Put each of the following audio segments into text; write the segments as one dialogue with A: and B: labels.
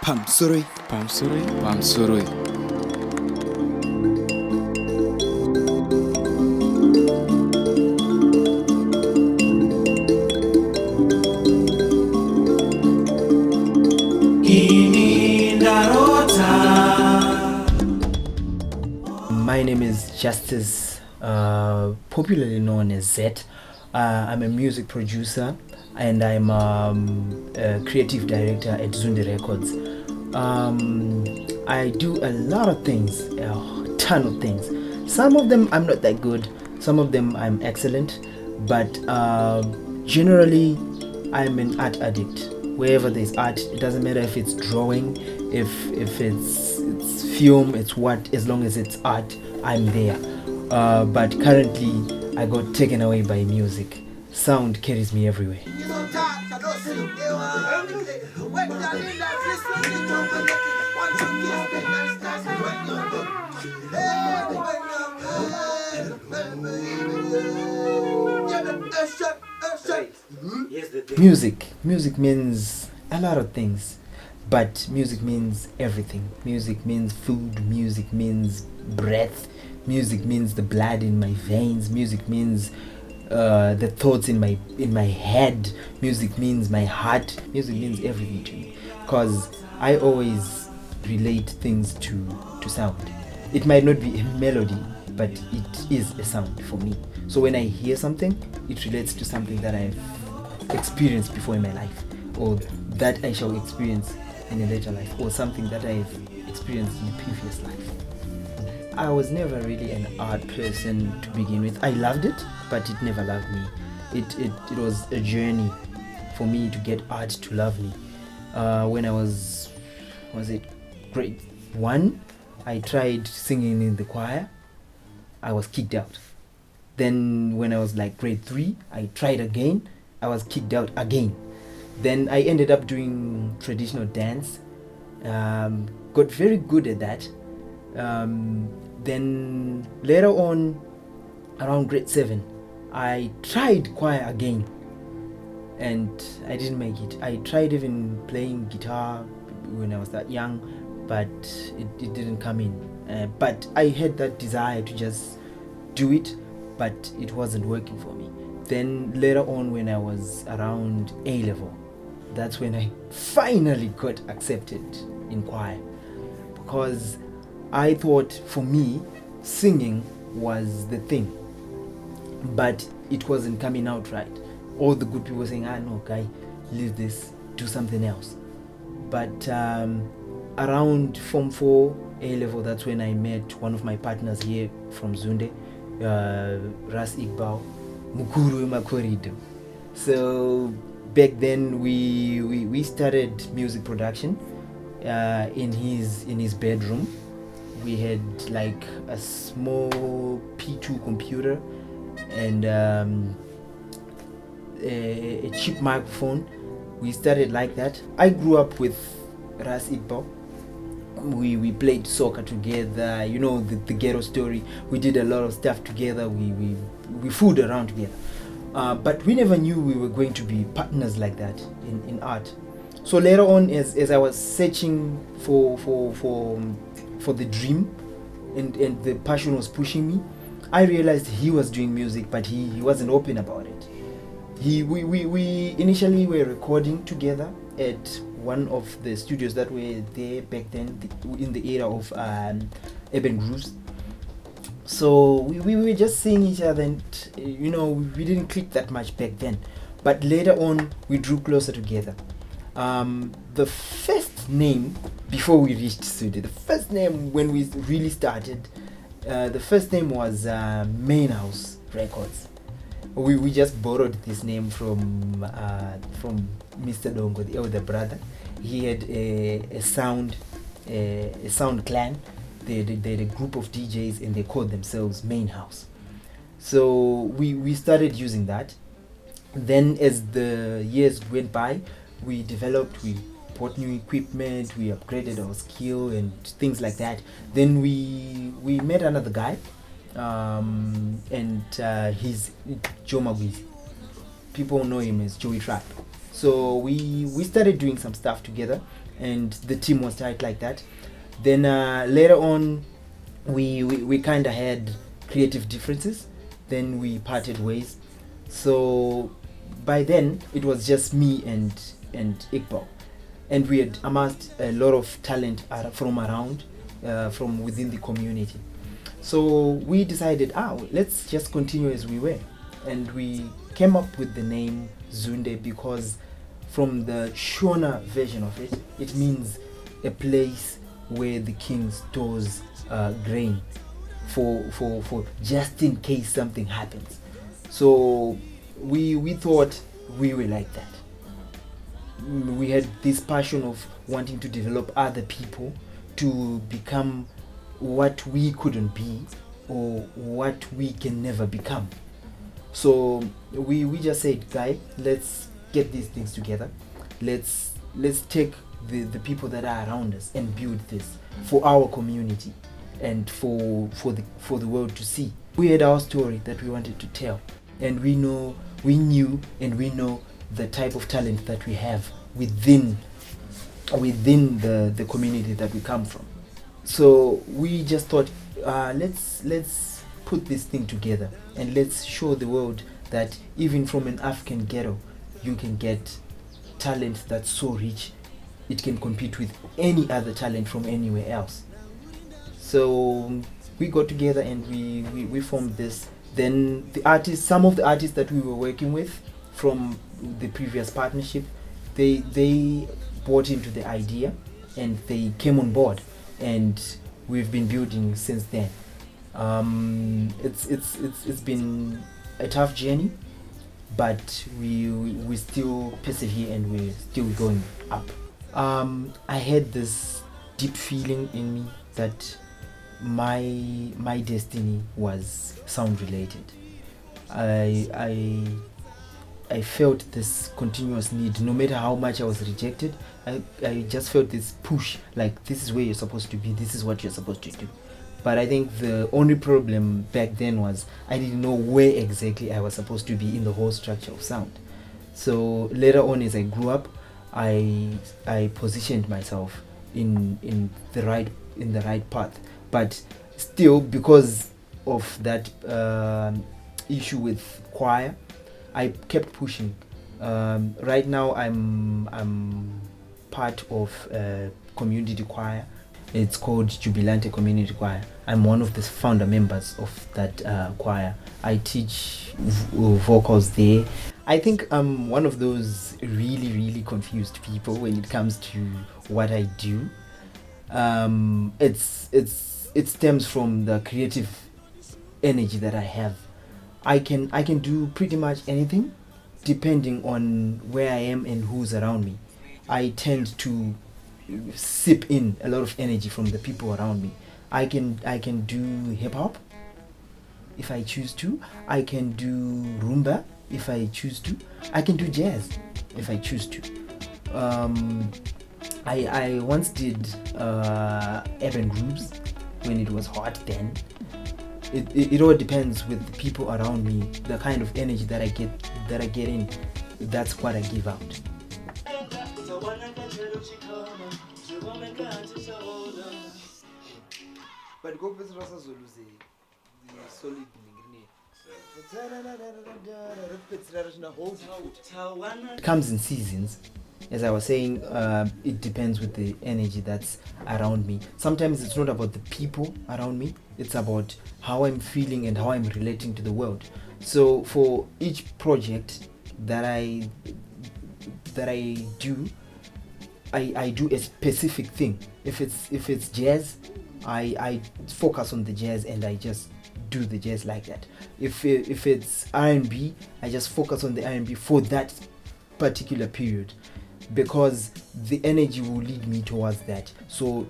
A: Pamsuri.
B: My name is Justce, popularly known as Zert. I'm a music producer and I'm a creative director at Zunde Records. I do a lot of things, a ton of things. Some of them I'm not that good, some of them I'm excellent, but generally I'm an art addict. Wherever there's art, it doesn't matter if it's drawing, if it's film, it's what, as long as it's art, I'm there. But currently I got taken away by music. Sound carries me everywhere. Music means a lot of things, but music means everything. Music means food, music means breath, music means the blood in my veins, music means the thoughts in my head, music means my heart, music means everything to me, because I always relate things to sound. It might not be a melody, but it is a sound for me. So when I hear something, it relates to something that I've experienced before in my life, or that I shall experience in a later life, or something that I've experienced in a previous life. I was never really an art person to begin with. I loved it, but it never loved me. It was a journey for me to get art to love me. When I was it grade 1, I tried singing in the choir. I was kicked out. Then when I was like grade 3, I tried again. I was kicked out again. Then I ended up doing traditional dance. Got very good at that. Then later on, around grade 7, I tried choir again, and I didn't make it. I tried even playing guitar when I was that young, but it didn't come in. But I had that desire to just do it, but it wasn't working for me. Then later on, when I was around A level, that's when I finally got accepted in choir, because I thought for me singing was the thing, but it wasn't coming out right. All the good people were saying, no guy, leave this, do something else. But around Form 4 A level, that's when I met one of my partners here from Zunde, Ras Iqbal Mukuru Makorido. So back then we started music production in his bedroom. We had like a small P2 computer and a cheap microphone. We started like that. I grew up with Ras Iqbal. We played soccer together, the ghetto story. We did a lot of stuff together. We fooled around together. But we never knew we were going to be partners like that in art. So later on, as I was searching for the dream, and the passion was pushing me, I realized he was doing music, but he wasn't open about it. We initially were recording together at one of the studios that were there back then, in the era of Urban Grooves. So we were just seeing each other, and we didn't click that much back then. But later on, we drew closer together. The first name, before we reached studio, the first name when we really started, the first name was Main House Records. We just borrowed this name from Mr. Dongo, the elder brother. He had a sound clan. They had a group of DJs, and they called themselves Main House. So we started using that. Then as the years went by, we bought new equipment, we upgraded our skill and things like that. Then we met another guy, and he's Joe Magwizi. People know him as Joey Trap. So we started doing some stuff together, and the team was tight like that. Then later on, we kind of had creative differences. Then we parted ways. So by then it was just me and Iqbal, and we had amassed a lot of talent from around, from within the community. So we decided, let's just continue as we were, and we came up with the name Zunde because from the Shona version of it, it means a place where the king stores grain for just in case something happens. So we thought we were like that. We had this passion of wanting to develop other people to become what we couldn't be or what we can never become. So we just said, guy, let's get these things together. Let's take the people that are around us and build this for our community and for the world to see. We had our story that we wanted to tell, and we knew the type of talent that we have within the community that we come from. So we just thought, let's put this thing together and let's show the world that even from an African ghetto, you can get talent that's so rich, it can compete with any other talent from anywhere else. So we got together and we formed this. Then some of the artists that we were working with from the previous partnership, they bought into the idea and they came on board, and we've been building since then. It's been a tough journey, but we still persevere and we're still going up. I had this deep feeling in me that my destiny was sound related. I felt this continuous need. No matter how much I was rejected, I just felt this push, like this is where you're supposed to be, this is what you're supposed to do. But I think the only problem back then was I didn't know where exactly I was supposed to be in the whole structure of sound. So later on, as I grew up, I positioned myself in the right path. But still, because of that issue with choir, I kept pushing. Right now, I'm part of a community choir. It's called Jubilante Community Choir. I'm one of the founder members of that choir. I teach vocals there. I think I'm one of those really, really confused people when it comes to what I do. It stems from the creative energy that I have. I can do pretty much anything depending on where I am and who's around me. I tend to sip in a lot of energy from the people around me. I can do hip hop if I choose to. I can do rumba if I choose to. I can do jazz if I choose to. I once did urban grooves when it was hot then. It all depends with the people around me, the kind of energy that I get in. That's what I give out. But go with solid. It comes in seasons. As I was saying, it depends with the energy that's around me. Sometimes it's not about the people around me, it's about how I'm feeling and how I'm relating to the world. So for each project that I do, I do a specific thing. If it's jazz, I focus on the jazz and I just do the jazz like that. If it's R&B, I just focus on the R&B for that particular period, because the energy will lead me towards that. So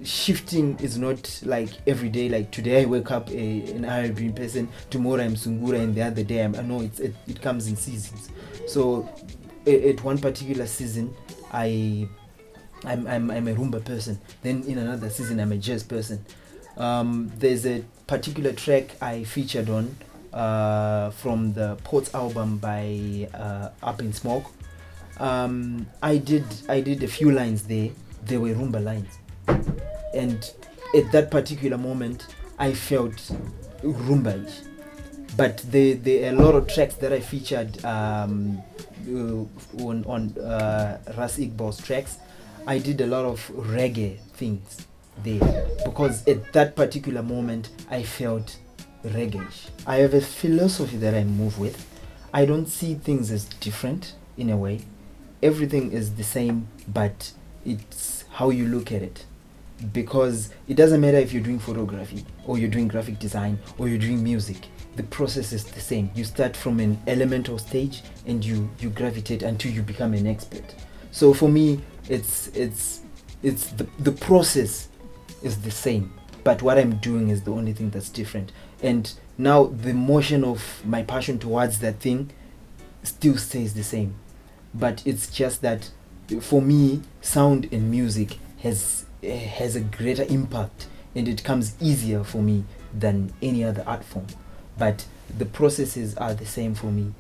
B: shifting is not like every day, like today I wake up an R&B person, tomorrow I'm Sungura, and the other day it comes in seasons. So at one particular season I'm a rumba person, then in another season I'm a jazz person. There's a particular track I featured on from the Ports album by Up in Smoke. I did a few lines there. They were rumba lines, and at that particular moment I felt rumba-ish. But there are a lot of tracks that I featured on Ras Igbo's tracks. I did a lot of reggae things there because at that particular moment I felt reggae-ish. I have a philosophy that I move with. I don't see things as different in a way. Everything is the same, but it's how you look at it. Because it doesn't matter if you're doing photography or you're doing graphic design or you're doing music. The process is the same. You start from an elemental stage and you gravitate until you become an expert. So for me, it's the process is the same, but what I'm doing is the only thing that's different. And now the motion of my passion towards that thing still stays the same, but it's just that for me, sound and music has a greater impact, and it comes easier for me than any other art form. But the processes are the same for me,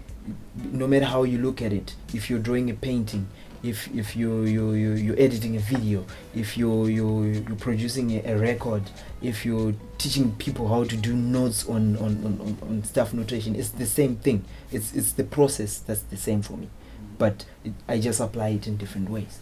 B: no matter how you look at it. If you're drawing a painting, if you're editing a video, if you're producing a record, if you're teaching people how to do notes on staff notation, it's the same thing. It's the process that's the same for me, but I just apply it in different ways.